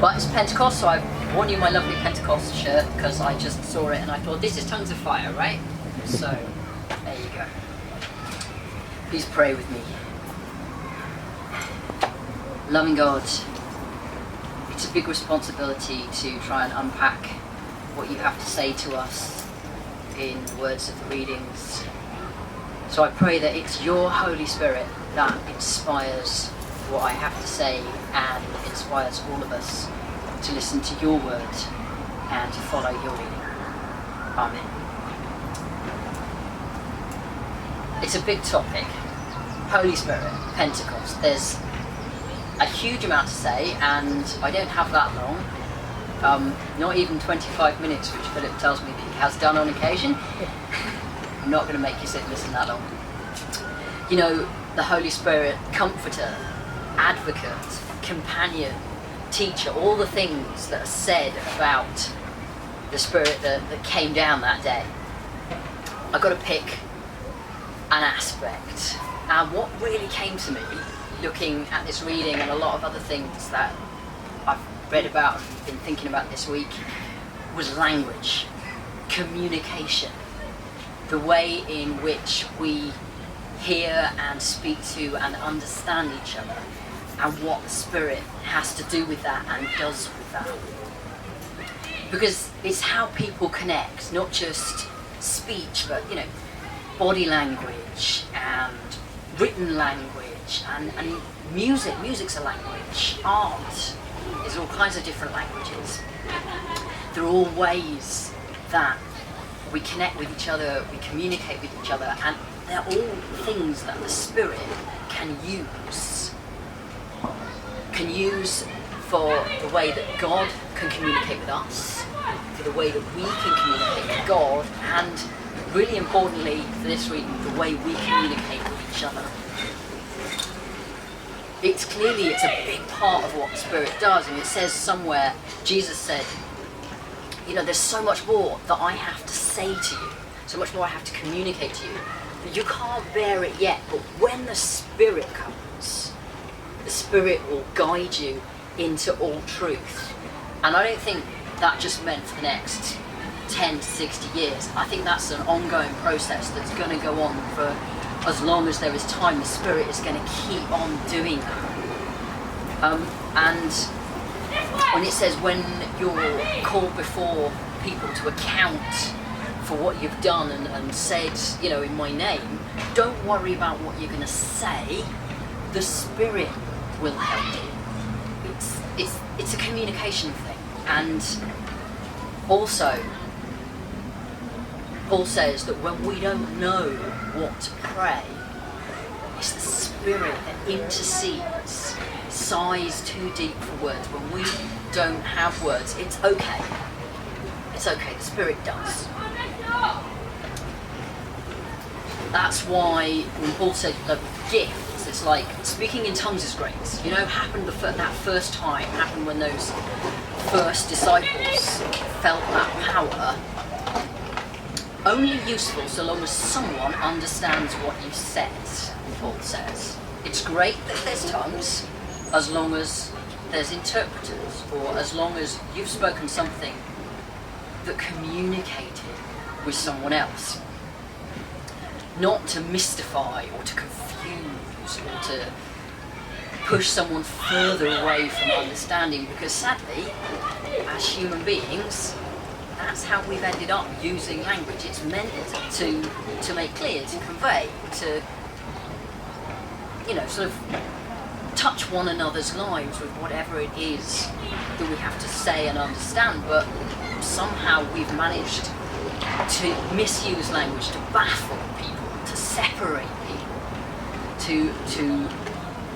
But it's Pentecost, so I've worn you my lovely Pentecost shirt because I just saw it and I thought, this is Tongues of Fire, right? So, there you go. Please pray with me. Loving God, it's a big responsibility to try and unpack what you have to say to us in the words of the readings. So I pray that it's your Holy Spirit that inspires what I have to say and inspires all of us to listen to your word and to follow your leading. Amen. It's a big topic. Holy Spirit, Pentecost. There's a huge amount to say, and I don't have that long. Not even 25 minutes, which Philip tells me that he has done on occasion. I'm not going to make you sit and listen that long. You know, the Holy Spirit, comforter, advocate, companion, teacher, all the things that are said about the Spirit that came down that day. I've got to pick an aspect. And what really came to me, looking at this reading and a lot of other things that I've read about and been thinking about this week, was language, communication, the way in which we hear and speak to and understand each other, and what the Spirit has to do with that and does with that. Because it's how people connect, not just speech, but, you know, body language and written language and music. Music's a language. Art is all kinds of different languages. They're all ways that we connect with each other, we communicate with each other, and they're all things that the Spirit can use for the way that God can communicate with us, for the way that we can communicate with God, and really importantly for this reading, the way we communicate with each other. It's a big part of what the Spirit does, and it says somewhere, Jesus said, you know, there's so much more that I have to say to you, so much more I have to communicate to you. You can't bear it yet, but when the Spirit comes, the Spirit will guide you into all truth. And I don't think that just meant for the next 10 to 60 years. I think that's an ongoing process that's going to go on for as long as there is time. The Spirit is going to keep on doing that. And when it says when you're called before people to account for what you've done and said, you know, in my name, don't worry about what you're going to say. The Spirit will help you. It's a communication thing. And also, Paul says that when we don't know what to pray, it's the Spirit that intercedes, sighs too deep for words. When we don't have words, it's okay. It's okay, the Spirit does. That's why when Paul said the gifts, it's like speaking in tongues is great. You know, happened that first time, happened when those first disciples felt that power. Only useful so long as someone understands what you said, Paul says. It's great that there's tongues, as long as there's interpreters, or as long as you've spoken something that communicated with someone else. Not to mystify or to confuse or to push someone further away from understanding, because sadly, as human beings, that's how we've ended up using language. It's meant to make clear, to convey, to, you know, sort of touch one another's lives with whatever it is that we have to say and understand, but somehow we've managed to misuse language to baffle people, to separate people, to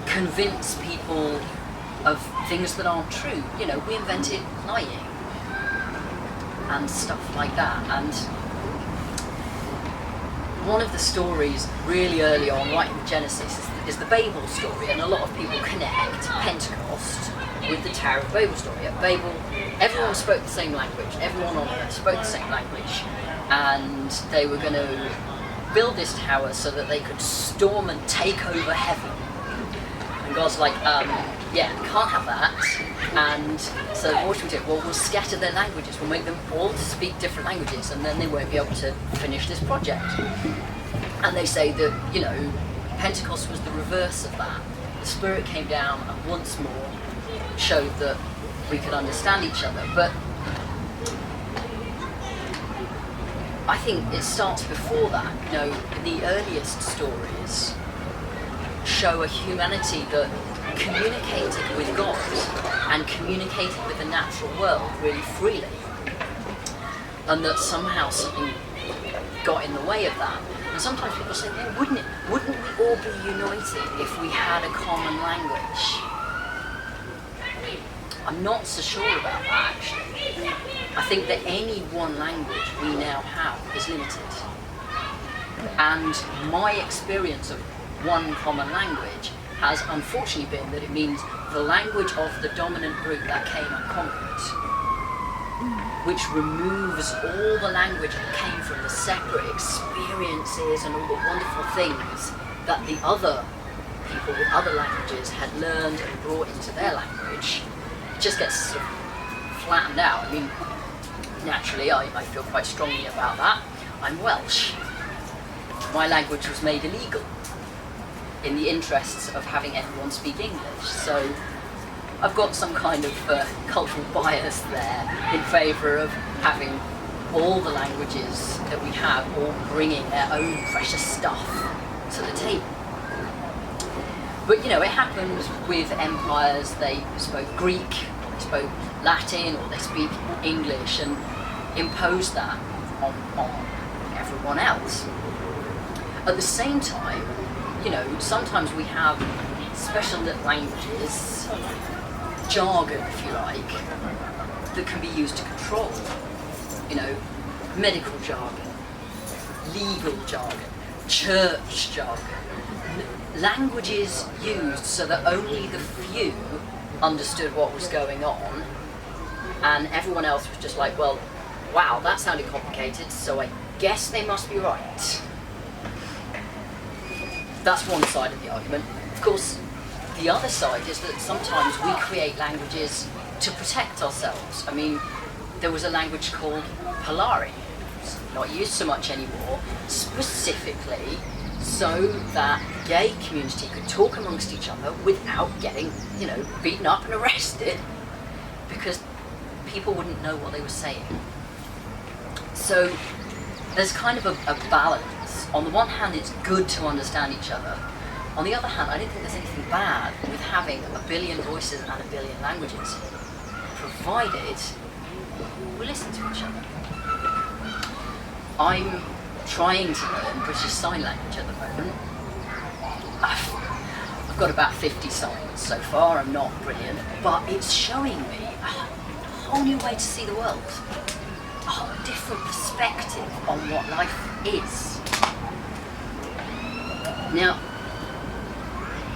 convince people of things that aren't true. You know, we invented lying and stuff like that. And one of the stories really early on, right in Genesis, is the Babel story, and a lot of people connect Pentecost with the Tower of Babel story. At Babel, everyone spoke the same language, everyone on earth spoke the same language, and they were going to build this tower so that they could storm and take over heaven. And God's like, yeah, can't have that. And so what should we do? Well, we'll scatter their languages. We'll make them all to speak different languages, and then they won't be able to finish this project. And they say that, you know, Pentecost was the reverse of that. The Spirit came down and once more showed that we could understand each other. But I think it starts before that. You know, the earliest stories show a humanity that communicated with God and communicated with the natural world really freely, and that somehow something got in the way of that. And sometimes people say, well, wouldn't we all be united if we had a common language? I'm not so sure about that, actually. I think that any one language we now have is limited. And my experience of one common language has unfortunately been that it means the language of the dominant group that came and conquered, which removes all the language that came from the separate experiences and all the wonderful things that the other people with other languages had learned and brought into their language. It just gets sort of flattened out. I mean, naturally, I feel quite strongly about that. I'm Welsh. My language was made illegal in the interests of having everyone speak English. So I've got some kind of cultural bias there in favour of having all the languages that we have all bringing their own precious stuff to the table. But you know, it happened with empires. They spoke Greek, or they spoke Latin, or they speak English, and imposed that on everyone else. At the same time, you know, sometimes we have special little languages, jargon, if you like, that can be used to control. You know, medical jargon, legal jargon, church jargon. Languages used so that only the few understood what was going on, and everyone else was just like, well, wow, that sounded complicated, so I guess they must be right. That's one side of the argument. Of course, the other side is that sometimes we create languages to protect ourselves. I mean, there was a language called Polari, it's not used so much anymore, specifically so that the gay community could talk amongst each other without getting, you know, beaten up and arrested, because people wouldn't know what they were saying. So there's kind of a balance. On the one hand, it's good to understand each other. On the other hand, I don't think there's anything bad with having a billion voices and a billion languages, provided we listen to each other. I'm trying to learn British Sign Language at the moment. I've got about 50 signs so far. I'm not brilliant, but it's showing me a whole new way to see the world, a whole different perspective on what life is. Now,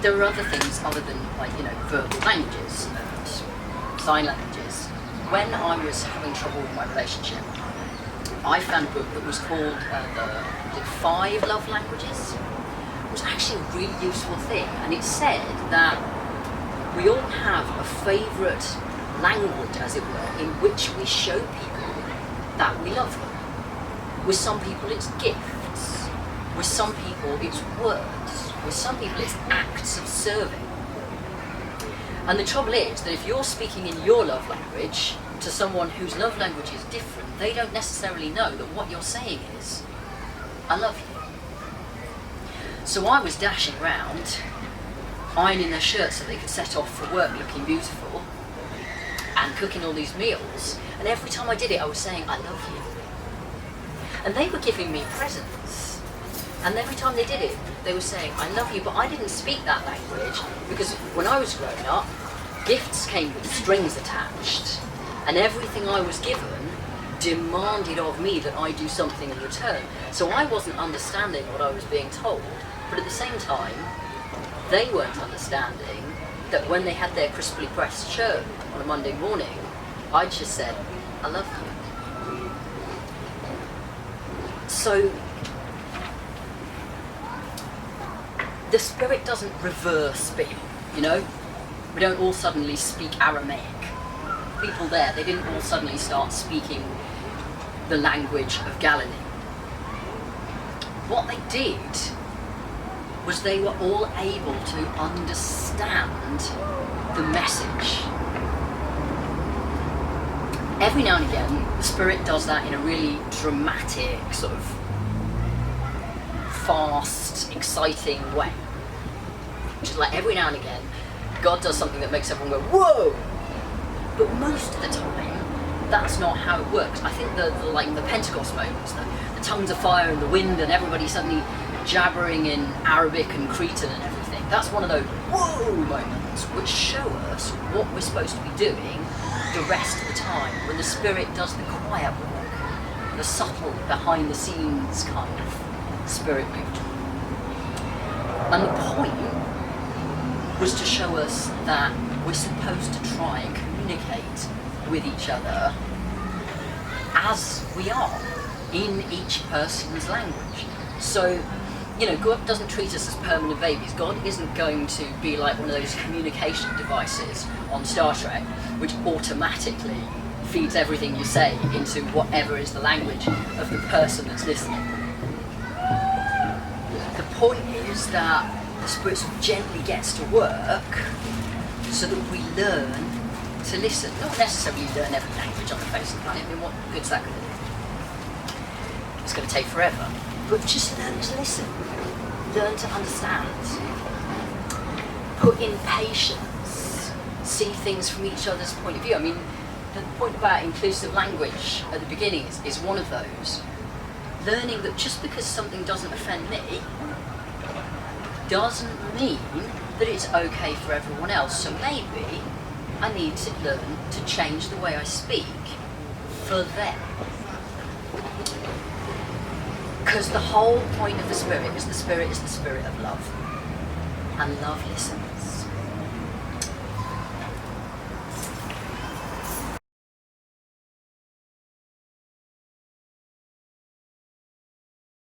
there are other things other than, like, you know, verbal languages and sign languages. When I was having trouble with my relationship, I found a book that was called the 5 Love Languages. It was actually a really useful thing, and it said that we all have a favourite language, as it were, in which we show people that we love them. With some people it's gifts, with some people it's words, with some people it's acts of serving. And the trouble is that if you're speaking in your love language to someone whose love language is different, they don't necessarily know that what you're saying is, I love you. So I was dashing around, ironing their shirts so they could set off for work looking beautiful, and cooking all these meals, and every time I did it I was saying, I love you. And they were giving me presents, and every time they did it they were saying, I love you, but I didn't speak that language, because when I was growing up, gifts came with strings attached, and everything I was given demanded of me that I do something in return. So I wasn't understanding what I was being told, but at the same time, they weren't understanding that when they had their crisply pressed show on a Monday morning, I just said, I love you. So the Spirit doesn't reverse people, you know? We don't all suddenly speak Aramaic. People there, they didn't all suddenly start speaking the language of Galilee. What they did was they were all able to understand the message. Every now and again, the Spirit does that in a really dramatic, sort of fast, exciting way. Which is like every now and again, God does something that makes everyone go, whoa! But most of the time, that's not how it works. I think the Pentecost moments, the tongues of fire and the wind and everybody suddenly jabbering in Arabic and Cretan and everything, that's one of those whoa moments which show us what we're supposed to be doing the rest of the time, when the Spirit does the quiet work, the subtle, behind the scenes kind of Spirit movement. And the point was to show us that we're supposed to try and communicate with each other as we are, in each person's language. So, you know, God doesn't treat us as permanent babies. God isn't going to be like one of those communication devices on Star Trek, which automatically feeds everything you say into whatever is the language of the person that's listening. The point is that the Spirit sort of gently gets to work so that we learn to listen. Not necessarily learn every language on the face of the planet. I mean, what good's that going to do? It's going to take forever. But just learn to listen. Learn to understand. Put in patience. See things from each other's point of view. I mean, the point about inclusive language at the beginning is one of those. Learning that just because something doesn't offend me doesn't mean that it's okay for everyone else. So maybe I need to learn to change the way I speak for them. Because the whole point of the Spirit is the Spirit of love. And love listens.